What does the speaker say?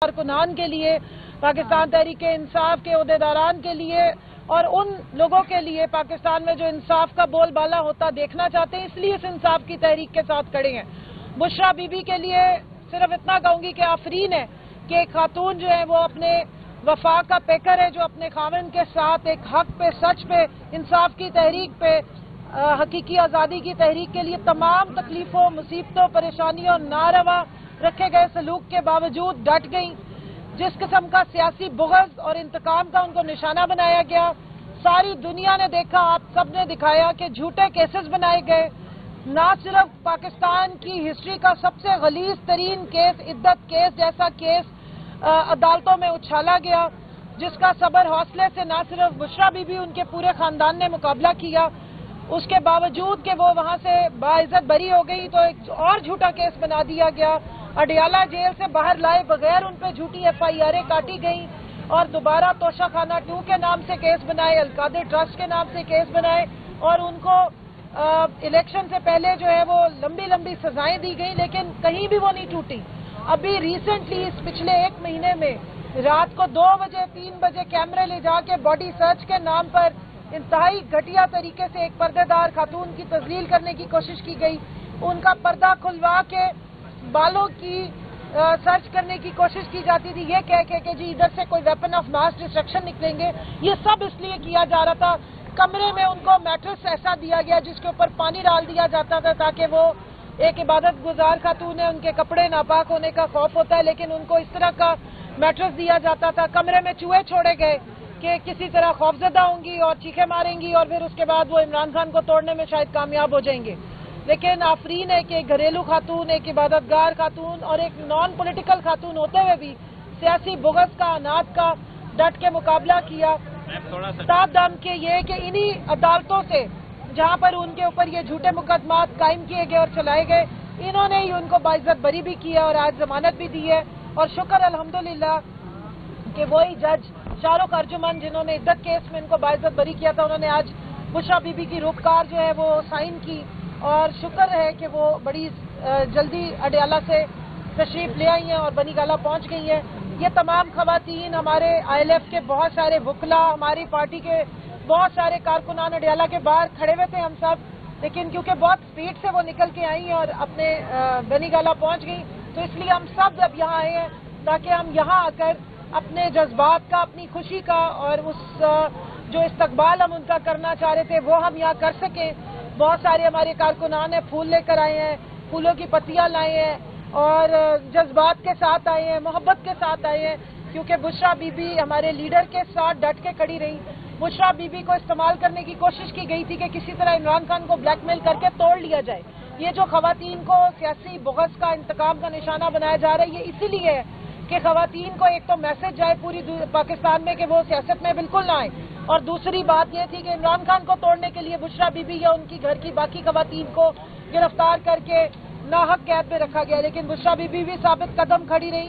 کارکنان کے لیے، پاکستان تحریک انصاف کے عہدیداران کے لیے اور ان لوگوں کے لیے پاکستان میں جو انصاف کا بول بالا ہوتا دیکھنا چاہتے ہیں، اس لیے اس انصاف کی تحریک کے ساتھ کھڑے ہیں۔ بشرا بی بی کے لیے صرف اتنا کہوں گی کہ آفرین ہے کہ ایک خاتون جو ہے وہ اپنے وفا کا پیکر ہے، جو اپنے خاوند کے ساتھ ایک حق پہ، سچ پہ، انصاف کی تحریک پہ، حقیقی آزادی کی تحریک کے لیے تمام تکلیفوں، مصیبتوں، پریشانیوں اور ناروا رکھے گئے سلوک کے باوجود ڈٹ گئیں۔ جس قسم کا سیاسی بغض اور انتقام کا ان کو نشانہ بنایا گیا، ساری دنیا نے دیکھا، آپ سب نے دکھایا کہ جھوٹے کیسز بنائے گئے۔ نہ صرف پاکستان کی ہسٹری کا سب سے غلیظ ترین کیس، عدت کیس جیسا کیس عدالتوں میں اچھالا گیا، جس کا صبر حوصلے سے نہ صرف بشرا بی بی، ان کے پورے خاندان نے مقابلہ کیا، اس کے باوجود کہ وہ وہاں سے باعزت بری ہو گئی تو ایک اور جھوٹا کیس بنا دیا گیا۔ اڈیالہ جیل سے باہر لائے بغیر ان پہ جھوٹی ایف آئی آریں کاٹی گئیں اور دوبارہ توشہ خانہ 2 کے نام سے کیس بنائے، القادر ٹرسٹ کے نام سے کیس بنائے اور ان کو الیکشن سے پہلے جو ہے وہ لمبی لمبی سزائیں دی گئیں، لیکن کہیں بھی وہ نہیں ٹوٹی۔ ابھی ریسنٹلی اس پچھلے 1 مہینے میں رات کو 2 بجے 3 بجے کیمرے لے جا کے باڈی سرچ کے نام پر انتہائی گھٹیا طریقے سے ایک پردے دار خاتون کی تذلیل کرنے کی کوشش کی گئی، ان کا پردہ کھلوا کے بالوں کی سرچ کرنے کی کوشش کی جاتی تھی، یہ کہہ کے کہ جی ادھر سے کوئی ویپن آف ماس ڈسٹرکشن نکلیں گے۔ یہ سب اس لیے کیا جا رہا تھا، کمرے میں ان کو میٹرس ایسا دیا گیا جس کے اوپر پانی ڈال دیا جاتا تھا تاکہ وہ ایک عبادت گزار خاتون ہے، ان کے کپڑے ناپاک ہونے کا خوف ہوتا ہے، لیکن ان کو اس طرح کا میٹرس دیا جاتا تھا۔ کمرے میں چوہے چھوڑے گئے کہ کسی طرح خوفزدہ ہوں گی اور چیخیں ماریں گی اور پھر اس کے بعد وہ عمران خان کو توڑنے میں شاید کامیاب ہو جائیں گے۔ لیکن آفرین ہے کہ ایک گھریلو خاتون، ایک عبادت گار خاتون اور ایک نان پولیٹیکل خاتون ہوتے ہوئے بھی سیاسی بغض کا، اناج کا ڈٹ کے مقابلہ کیا۔ تا دم کہ یہ کہ انہی عدالتوں سے جہاں پر ان کے اوپر یہ جھوٹے مقدمات قائم کیے گئے اور چلائے گئے، انہوں نے ہی ان کو باعزت بری بھی کیا اور آج ضمانت بھی دی ہے۔ اور شکر الحمدللہ کہ وہی جج شاہ رخ ارجمن جنہوں نے عدت کیس میں ان کو باعزت بری کیا تھا، انہوں نے آج بشرا بی بی کی روپکار جو ہے وہ سائن کی اور شکر ہے کہ وہ بڑی جلدی اڈیالہ سے تشریف لے آئی ہیں اور بنی گالہ پہنچ گئی ہیں۔ یہ تمام خواتین، ہمارے آئی ایل ایف کے بہت سارے وکلا، ہماری پارٹی کے بہت سارے کارکنان اڈیالہ کے باہر کھڑے ہوئے تھے ہم سب، لیکن کیونکہ بہت سپیڈ سے وہ نکل کے آئی اور اپنے بنی گالہ پہنچ گئی تو اس لیے ہم سب اب یہاں آئے ہیں تاکہ ہم یہاں آ کر اپنے جذبات کا، اپنی خوشی کا اور اس جو استقبال ہم ان کا کرنا چاہ رہے تھے وہ ہم یہاں کر سکیں۔ بہت سارے ہمارے کارکنان ہیں، پھول لے کر آئے ہیں، پھولوں کی پتیاں لائے ہیں اور جذبات کے ساتھ آئے ہیں، محبت کے ساتھ آئے ہیں، کیونکہ بشرا بی بی ہمارے لیڈر کے ساتھ ڈٹ کے کھڑی رہی۔ بشرا بی بی کو استعمال کرنے کی کوشش کی گئی تھی کہ کسی طرح عمران خان کو بلیک میل کر کے توڑ لیا جائے۔ یہ جو خواتین کو سیاسی بغض کا، انتقام کا نشانہ بنایا جا رہا ہے، یہ اسی لیے ہے کہ خواتین کو ایک تو میسج جائے پوری پاکستان میں کہ وہ سیاست میں بالکل نہ آئیں، اور دوسری بات یہ تھی کہ عمران خان کو توڑنے کے لیے بشرا بی بی یا ان کی گھر کی باقی خواتین کو گرفتار کر کے ناحق قید میں رکھا گیا، لیکن بشرا بی بی بھی ثابت قدم کھڑی رہی۔